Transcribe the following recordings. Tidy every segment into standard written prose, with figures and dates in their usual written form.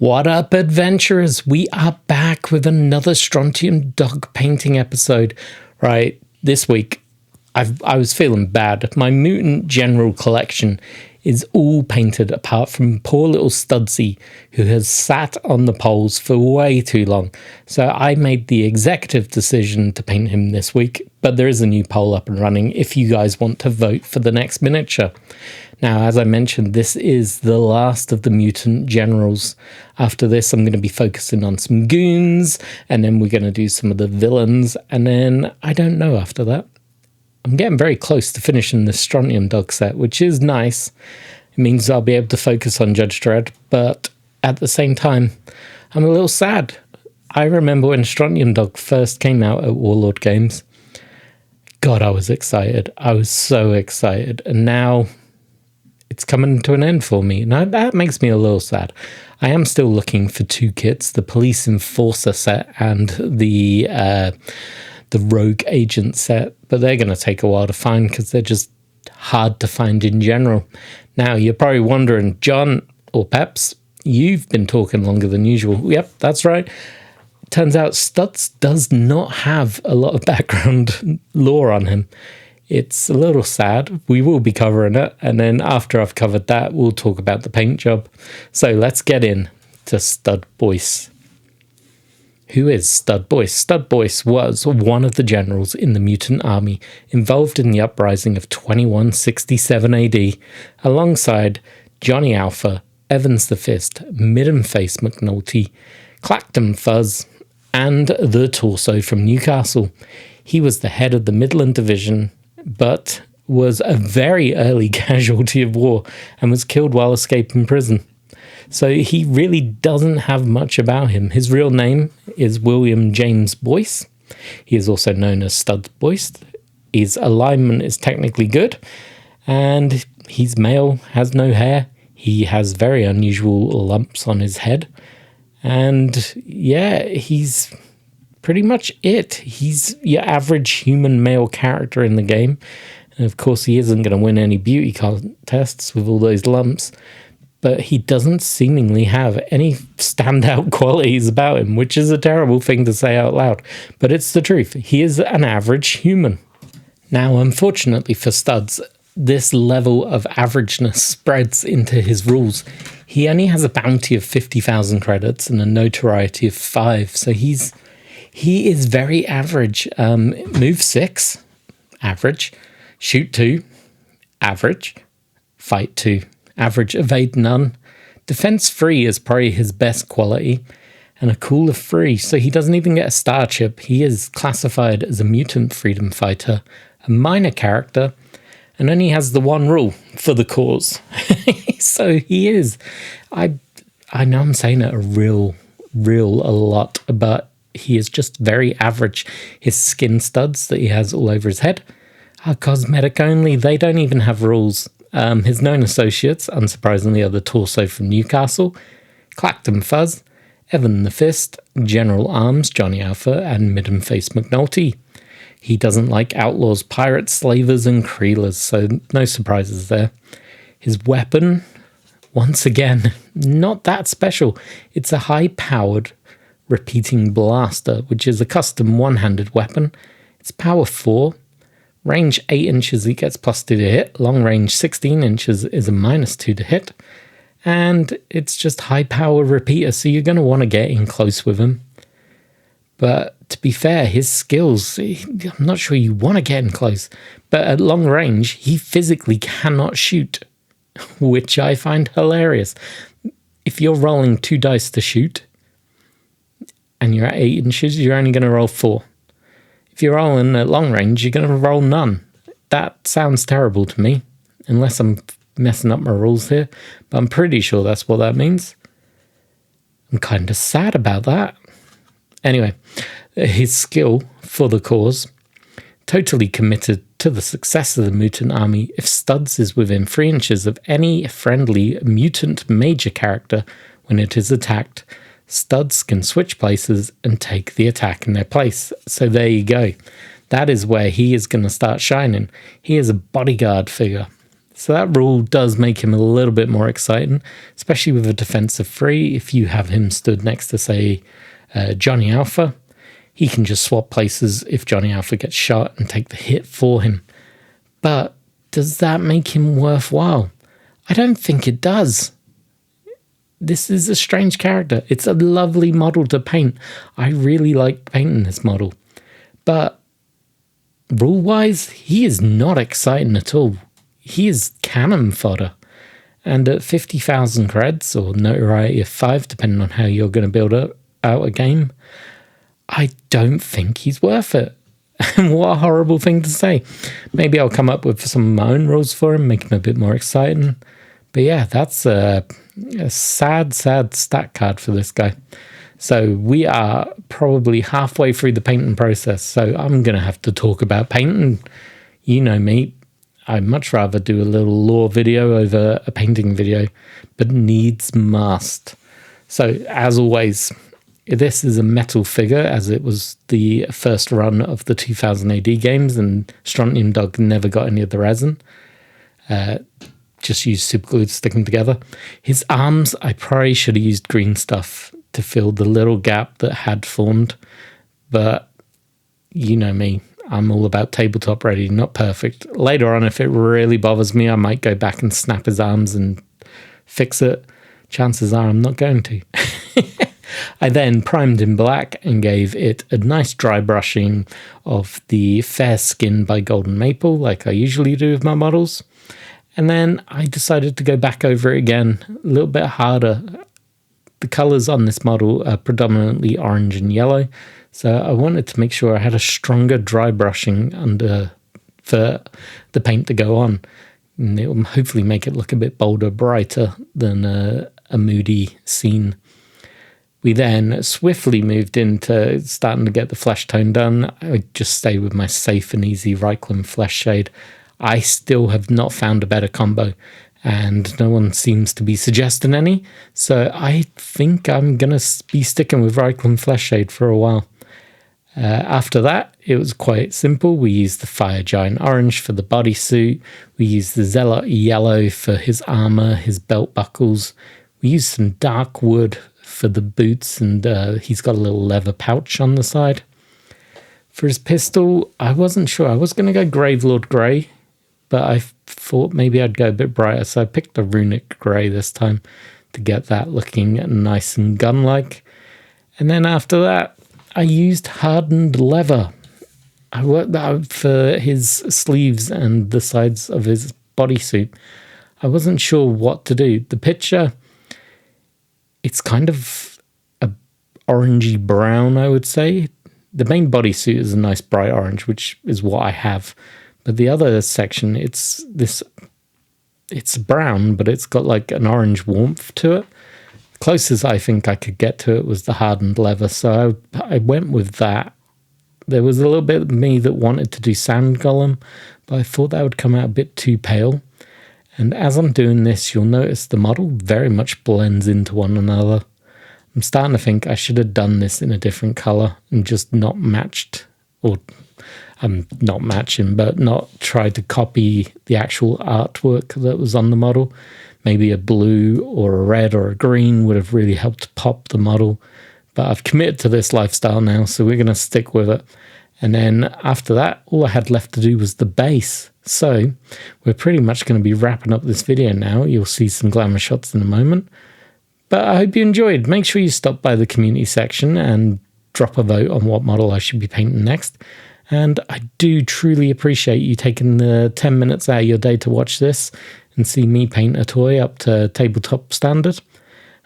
What up, adventurers? We are back with another Strontium dog painting episode. Right, this week I was feeling bad. My Mutant General collection is all painted apart from poor little Studsy, who has sat on the poles for way too long. So I made the executive decision to paint him this week, but there is a new poll up and running if you guys want to vote for the next miniature. Now, as I mentioned, this is the last of the Mutant Generals. After this, I'm going to be focusing on some goons, and then we're going to do some of the villains, and then I don't know after that. I'm getting very close to finishing the Strontium dog set, which is nice. It means I'll be able to focus on Judge Dredd, but at the same time, I'm a little sad. I remember when Strontium dog first came out at Warlord Games. God, I was excited. I was so excited. And now it's coming to an end for me. Now that makes me a little sad. I am still looking for two kits, the Police Enforcer set and the Rogue Agent set, but they're going to take a while to find because they're just hard to find in general. Now, you're probably wondering, John or Peps, you've been talking longer than usual. Yep, that's right. Turns out Studs does not have a lot of background lore on him. It's a little sad. We will be covering it, and then after I've covered that, we'll talk about the paint job. So let's get in to Studs Boyce. Who is Studs Boyce? Studs Boyce was one of the generals in the Mutant Army involved in the uprising of 2167 AD, alongside Johnny Alpha, Evans the Fist, Midden Face McNulty, Clacton Fuzz, and the Torso from Newcastle. He was the head of the Midland Division, but was a very early casualty of war and was killed while escaping prison. So he really doesn't have much about him. His real name is William James Boyce. He is also known as Studs Boyce. His alignment is technically good, and he's male, has no hair. He has very unusual lumps on his head. And yeah, he's pretty much it. He's your average human male character in the game. And of course, he isn't going to win any beauty contests with all those lumps. But he doesn't seemingly have any standout qualities about him, which is a terrible thing to say out loud. But it's the truth. He is an average human. Now, unfortunately for Studs, this level of averageness spreads into his rules. He only has a bounty of 50,000 credits and a notoriety of 5. So he is very average. Move 6, average. Shoot 2, average. Fight 2. Average, evade none. Defense 3 is probably his best quality, and a cool of 3, so he doesn't even get a star chip. He is classified as a mutant freedom fighter, a minor character, and only has the one rule: for the cause. So he is. I know I'm saying it a lot, but he is just very average. His skin studs that he has all over his head are cosmetic only. They don't even have rules. His known associates, unsurprisingly, are the Torso from Newcastle, Clacton Fuzz, Evan the Fist, General Arms, Johnny Alpha, and Midden Face McNulty. He doesn't like outlaws, pirates, slavers, and creelers, so no surprises there. His weapon, once again, not that special. It's a high-powered repeating blaster, which is a custom one-handed weapon. It's power 4. Range 8 inches, he gets +2 to hit. Long range 16 inches is a -2 to hit. And it's just high power repeater, so you're going to want to get in close with him. But to be fair, his skills, I'm not sure you want to get in close. But at long range, he physically cannot shoot, which I find hilarious. If you're rolling 2 dice to shoot, and you're at 8 inches, you're only going to roll 4. If you're rolling at long range, you're going to roll none. That sounds terrible to me, unless I'm messing up my rules here, but I'm pretty sure that's what that means. I'm kind of sad about that. Anyway, his skill for the cause, totally committed to the success of the mutant army. If Studs is within 3 inches of any friendly mutant major character when it is attacked, Studs can switch places and take the attack in their place. So there you go. That is where he is going to start shining. He is a bodyguard figure. So that rule does make him a little bit more exciting, especially with a defensive 3. If you have him stood next to, say, Johnny Alpha, he can just swap places if Johnny Alpha gets shot and take the hit for him. But does that make him worthwhile? I don't think it does. This is a strange character. It's a lovely model to paint. I really like painting this model. But rule-wise, he is not exciting at all. He is cannon fodder. And at 50,000 creds, or notoriety of 5, depending on how you're going to build out a game, I don't think he's worth it. And what a horrible thing to say. Maybe I'll come up with some of my own rules for him, make him a bit more exciting. But yeah, that's a sad stat card for this guy. So we are probably halfway through the painting process. So I'm going to have to talk about painting. You know me. I'd much rather do a little lore video over a painting video, but needs must. So as always, this is a metal figure, as it was the first run of the 2000 AD games, and Strontium Dog never got any of the resin. Just used super glue to stick them together. His arms, I probably should have used green stuff to fill the little gap that had formed. But you know me, I'm all about tabletop ready, not perfect. Later on, if it really bothers me, I might go back and snap his arms and fix it. Chances are I'm not going to. I then primed in black and gave it a nice dry brushing of the fair skin by Golden Maple, like I usually do with my models. And then I decided to go back over it again, a little bit harder. The colours on this model are predominantly orange and yellow, so I wanted to make sure I had a stronger dry brushing under for the paint to go on. And it will hopefully make it look a bit bolder, brighter than a moody scene. We then swiftly moved into starting to get the flesh tone done. I just stay with my safe and easy Reikland flesh shade. I still have not found a better combo, and no one seems to be suggesting any. So I think I'm going to be sticking with Reikland flesh shade for a while. After that, it was quite simple. We used the Fire Giant Orange for the bodysuit. We used the Zealot Yellow for his armor, his belt buckles. We used some dark wood for the boots, and he's got a little leather pouch on the side. For his pistol, I wasn't sure. I was going to go Gravelord Grey, but I thought maybe I'd go a bit brighter, so I picked a Runic Grey this time to get that looking nice and gun-like. And then after that, I used hardened leather. I worked that out for his sleeves and the sides of his bodysuit. I wasn't sure what to do. The picture, it's kind of a orangey brown, I would say. The main bodysuit is a nice bright orange, which is what I have. But the other section, it's brown, but it's got like an orange warmth to it. Closest I think I could get to it was the hardened leather, so I went with that. There was a little bit of me that wanted to do Sand Golem, but I thought that would come out a bit too pale. And as I'm doing this, you'll notice the model very much blends into one another. I'm starting to think I should have done this in a different colour and just not matched, or I'm not matching, but not tried to copy the actual artwork that was on the model. Maybe a blue or a red or a green would have really helped pop the model. But I've committed to this lifestyle now, so we're going to stick with it. And then after that, all I had left to do was the base. So we're pretty much going to be wrapping up this video now. You'll see some glamour shots in a moment. But I hope you enjoyed. Make sure you stop by the community section and drop a vote on what model I should be painting next. And I do truly appreciate you taking the 10 minutes out of your day to watch this and see me paint a toy up to tabletop standard.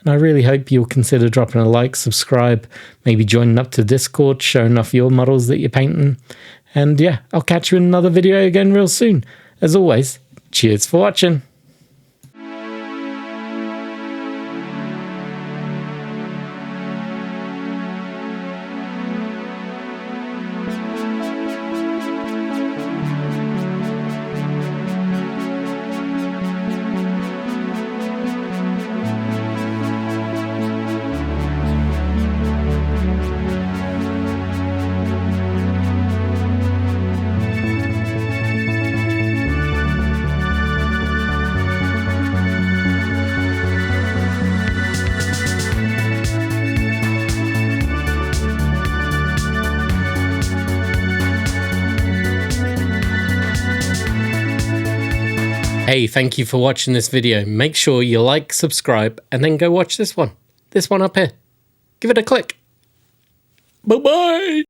And I really hope you'll consider dropping a like, subscribe, maybe joining up to Discord, showing off your models that you're painting. And yeah, I'll catch you in another video again real soon. As always, cheers for watching. Hey, thank you for watching this video. Make sure you like, subscribe, and then go watch this one. This one up here. Give it a click. Bye-bye.